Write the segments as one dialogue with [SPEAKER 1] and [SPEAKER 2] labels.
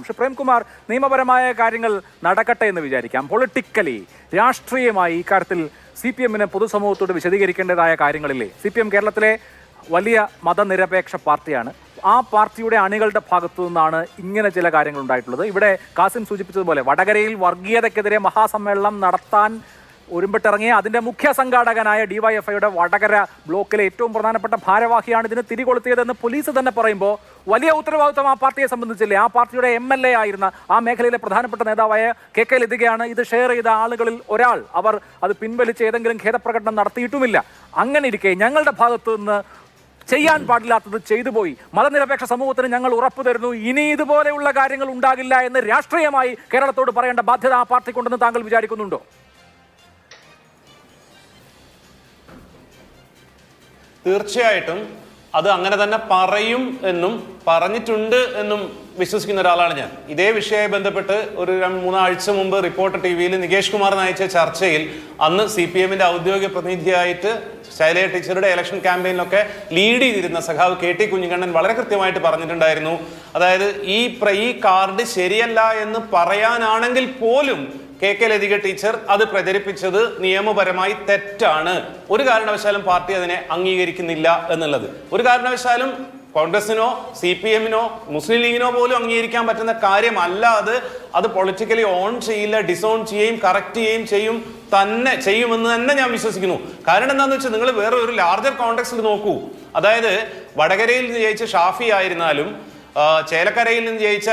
[SPEAKER 1] പക്ഷെ പ്രേംകുമാർ നിയമപരമായ കാര്യങ്ങൾ നടക്കട്ടെ എന്ന് വിചാരിക്കാം. പൊളിറ്റിക്കലി രാഷ്ട്രീയമായി ഇക്കാര്യത്തിൽ CPM-ന് പൊതുസമൂഹത്തോട് വിശദീകരിക്കേണ്ടതായ കാര്യങ്ങളില്ലേ? CPM കേരളത്തിലെ വലിയ മതനിരപേക്ഷ പാർട്ടിയാണ്. ആ പാർട്ടിയുടെ അണികളുടെ ഭാഗത്തു നിന്നാണ് ഇങ്ങനെ ചില കാര്യങ്ങൾ ഉണ്ടായിട്ടുള്ളത്. ഇവിടെ കാസിം സൂചിപ്പിച്ചതുപോലെ വടകരയിൽ വർഗീയതയ്ക്കെതിരെ മഹാസമ്മേളനം നടത്താൻ ഒരുമ്പിട്ടിറങ്ങിയ അതിന്റെ മുഖ്യ സംഘാടകനായ DYFIയുടെ വടകര ബ്ലോക്കിലെ ഏറ്റവും പ്രധാനപ്പെട്ട ഭാരവാഹിയാണ് ഇതിന് തിരികൊളുത്തിയതെന്ന് പോലീസ് തന്നെ പറയുമ്പോൾ വലിയ ഉത്തരവാദിത്വം ആ പാർട്ടിയെ സംബന്ധിച്ചില്ലേ? ആ പാർട്ടിയുടെ MLA ആയിരുന്ന ആ മേഖലയിലെ പ്രധാനപ്പെട്ട നേതാവായ KK ലതികയാണ് ഇത് ഷെയർ ചെയ്ത ആളുകളിൽ ഒരാൾ. അവർ അത് പിൻവലിച്ച് ഏതെങ്കിലും ഖേദപ്രകടനം നടത്തിയിട്ടുമില്ല. അങ്ങനെ ഇരിക്കെ ഞങ്ങളുടെ ഭാഗത്തു നിന്ന് ചെയ്യാൻ പാടില്ലാത്തത് ചെയ്തു പോയി. മതനിരപേക്ഷ സമൂഹത്തിന് ഞങ്ങൾ ഉറപ്പു തരുന്നു, ഇനി ഇതുപോലെയുള്ള കാര്യങ്ങൾ ഉണ്ടാകില്ല എന്ന് രാഷ്ട്രീയമായി കേരളത്തോട് പറയേണ്ട ബാധ്യത ആ പാർട്ടിക്കുണ്ടെന്ന് താങ്കൾ വിചാരിക്കുന്നുണ്ടോ?
[SPEAKER 2] തീർച്ചയായിട്ടും അത് അങ്ങനെ തന്നെ പറയും എന്നും പറഞ്ഞിട്ടുണ്ട് എന്നും വിശ്വസിക്കുന്ന ഒരാളാണ് ഞാൻ. ഇതേ വിഷയവുമായി ബന്ധപ്പെട്ട് ഒരു 3 ആഴ്ച മുമ്പ് റിപ്പോർട്ടർ TV-യിൽ നികേഷ് കുമാർ നയിച്ച ചർച്ചയിൽ അന്ന് CPM-ന്റെ ഔദ്യോഗിക പ്രതിനിധിയായിട്ട് ശൈലജ ടീച്ചറുടെ ഇലക്ഷൻ ക്യാമ്പയിനിലൊക്കെ ലീഡ് ചെയ്തിരുന്ന സഖാവ് KT കുഞ്ഞിക്കണ്ണൻ വളരെ കൃത്യമായിട്ട് പറഞ്ഞിട്ടുണ്ടായിരുന്നു. അതായത് ഈ കാർഡ് ശരിയല്ല എന്ന് പറയാനാണെങ്കിൽ പോലും KK ലതിക ടീച്ചർ അത് പ്രചരിപ്പിച്ചത് നിയമപരമായി തെറ്റാണ്. ഒരു കാരണവശാലും പാർട്ടി അതിനെ അംഗീകരിക്കുന്നില്ല എന്നുള്ളത്. ഒരു കാരണവശാലും കോൺഗ്രസിനോ CPM-നോ മുസ്ലിം ലീഗിനോ പോലും അംഗീകരിക്കാൻ പറ്റുന്ന കാര്യമല്ല അത്. അത് പൊളിറ്റിക്കലി ഓൺ ചെയ്യില്ല, ഡിസോൺ ചെയ്യുകയും കറക്റ്റ് ചെയ്യുകയും ചെയ്യുമെന്ന് തന്നെ ഞാൻ വിശ്വസിക്കുന്നു. കാരണം എന്താണെന്ന് വെച്ചാൽ നിങ്ങൾ വേറെ ഒരു ലാർജർ കോണ്ടെക്സ്റ്റിൽ നോക്കൂ. അതായത് വടകരയിൽ നിന്ന് ജയിച്ച ഷാഫി ആയിരുന്നാലും ചേലക്കരയിൽ നിന്ന് ജയിച്ച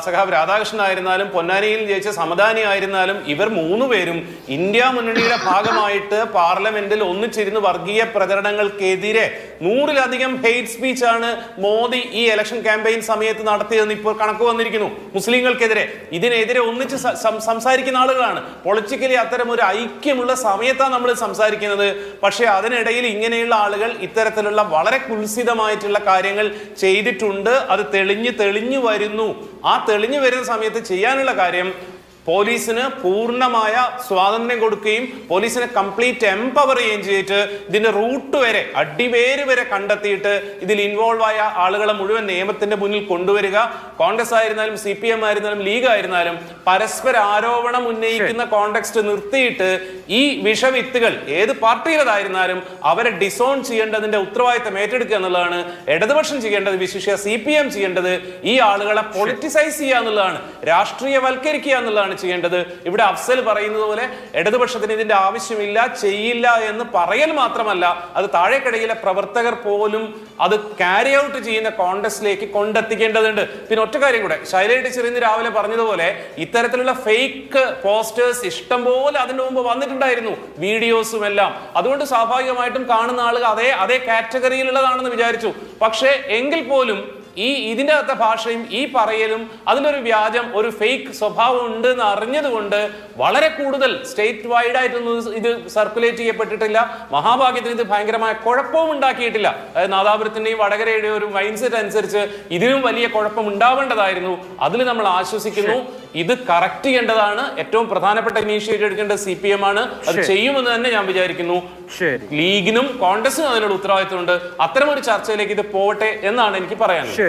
[SPEAKER 2] സഖാവ് രാധാകൃഷ്ണൻ ആയിരുന്നാലും പൊന്നാനിയിൽ ജയിച്ച സമദാനി ആയിരുന്നാലും ഇവർ 3 പേരും ഇന്ത്യ മുന്നണിയുടെ ഭാഗമായിട്ട് പാർലമെന്റിൽ ഒന്നിച്ചിരുന്ന് വർഗീയ പ്രചരണങ്ങൾക്കെതിരെ 100-ലധികം ഹെയ്റ്റ് സ്പീച്ചാണ് മോദി ഈ ഇലക്ഷൻ ക്യാമ്പയിൻ സമയത്ത് നടത്തിയതെന്ന് ഇപ്പോൾ കണക്ക് വന്നിരിക്കുന്നു. മുസ്ലിങ്ങൾക്കെതിരെ ഇതിനെതിരെ ഒന്നിച്ച് സംസാരിക്കുന്ന ആളുകളാണ്. പൊളിറ്റിക്കലി അത്തരം ഒരു ഐക്യമുള്ള സമയത്താണ് നമ്മൾ സംസാരിക്കുന്നത്. പക്ഷെ അതിനിടയിൽ ഇങ്ങനെയുള്ള ആളുകൾ ഇത്തരത്തിലുള്ള വളരെ കുൽസിതമായിട്ടുള്ള കാര്യങ്ങൾ ചെയ്തിട്ടുണ്ട്. അത് തെളിഞ്ഞു വരുന്നു. ആ തെളിഞ്ഞു വരുന്ന സമയത്ത് ചെയ്യാനുള്ള കാര്യം പോലീസിന് പൂർണ്ണമായ സ്വാതന്ത്ര്യം കൊടുക്കുകയും പോലീസിനെ കംപ്ലീറ്റ് എംപവർ ചെയ്യുകയും ചെയ്തിട്ട് ഇതിന്റെ റൂട്ട് വരെ അടിവേര് വരെ കണ്ടെത്തിയിട്ട് ഇതിൽ ഇൻവോൾവ് ആയ ആളുകളെ മുഴുവൻ നിയമത്തിന്റെ മുന്നിൽ കൊണ്ടുവരിക. കോൺഗ്രസ് ആയിരുന്നാലും CPM ആയിരുന്നാലും ലീഗ് ആയിരുന്നാലും പരസ്പര ആരോപണം ഉന്നയിക്കുന്ന കോണ്ടെക്സ്റ്റ് നിർത്തിയിട്ട് ഈ വിഷവിത്തുകൾ ഏത് പാർട്ടിയിലതായിരുന്നാലും അവരെ ഡിസോൺ ചെയ്യേണ്ടതിന്റെ ഉത്തരവാദിത്തം ഏറ്റെടുക്കുക എന്നുള്ളതാണ് ഇടതുപക്ഷം ചെയ്യേണ്ടത്. വിശിഷ്യ CPM ചെയ്യേണ്ടത് ഈ ആളുകളെ പൊളിറ്റിസൈസ് ചെയ്യുക എന്നുള്ളതാണ്, രാഷ്ട്രീയവൽക്കരിക്കുക എന്നുള്ളതാണ് ചെയ്യേണ്ടത്. ഇവിടെ അഫ്സൽ പറയുന്നത് പോലെ ഇടതുപക്ഷത്തിന് ഇതിന്റെ ആവശ്യമില്ല, ചെയ്യില്ല എന്ന് പറയൽ മാത്രമല്ല, അത് താഴേക്കിടയിലെ പ്രവർത്തകർ പോലും അത് ക്യാരി ഔട്ട് ചെയ്യുന്ന കോൺടെസ്റ്റിലേക്ക് കൊണ്ടെത്തിക്കേണ്ടതുണ്ട്. പിന്നെ ഒറ്റ കാര്യം കൂടെ, ശൈലജ ടീച്ചർ ഇന്ന് രാവിലെ പറഞ്ഞതുപോലെ ഇത്തരത്തിലുള്ള ഫേക്ക് പോസ്റ്റേഴ്സ് ഇഷ്ടം പോലെ അതിന് മുമ്പ് വന്നിട്ടുണ്ടായിരുന്നു, വീഡിയോസും എല്ലാം. അതുകൊണ്ട് സ്വാഭാവികമായിട്ടും കാണുന്ന ആളുകൾ അതേ കാറ്റഗറിയിലുള്ളതാണെന്ന് വിചാരിച്ചു. പക്ഷേ എങ്കിൽ പോലും ഇതിന്റെ അകത്തെ ഭാഷയും ഈ പറയലും അതിലൊരു വ്യാജം, ഒരു ഫേക്ക് സ്വഭാവം ഉണ്ട് എന്ന് അറിഞ്ഞതുകൊണ്ട് വളരെ കൂടുതൽ സ്റ്റേറ്റ് വൈഡ് ആയിട്ടൊന്നും ഇത് സർക്കുലേറ്റ് ചെയ്യപ്പെട്ടിട്ടില്ല. മഹാഭാഗ്യത്തിന് ഇത് ഭയങ്കരമായ കുഴപ്പവും ഉണ്ടാക്കിയിട്ടില്ല. അതായത് നാദാപുരത്തിന്റെയും വടകരയുടെയും ഒരു മൈൻഡ് സെറ്റ് അനുസരിച്ച് ഇതിനും വലിയ കുഴപ്പം ഉണ്ടാവേണ്ടതായിരുന്നു. അതിൽ നമ്മൾ ആശ്വസിക്കുന്നു. ഇത് കറക്റ്റ് ചെയ്യേണ്ടതാണ്. ഏറ്റവും പ്രധാനപ്പെട്ട ഇനീഷ്യേറ്റീവ് എടുക്കേണ്ടത് CPM ആണ്. അത് ചെയ്യുമെന്ന് തന്നെ ഞാൻ വിചാരിക്കുന്നു. ലീഗിനും കോൺഗ്രസിനും അതിനുള്ള ഉത്തരവാദിത്വമുണ്ട്. അത്തരം ഒരു ചർച്ചയിലേക്ക് ഇത് പോകട്ടെ എന്നാണ് എനിക്ക് പറയാനുള്ളത്.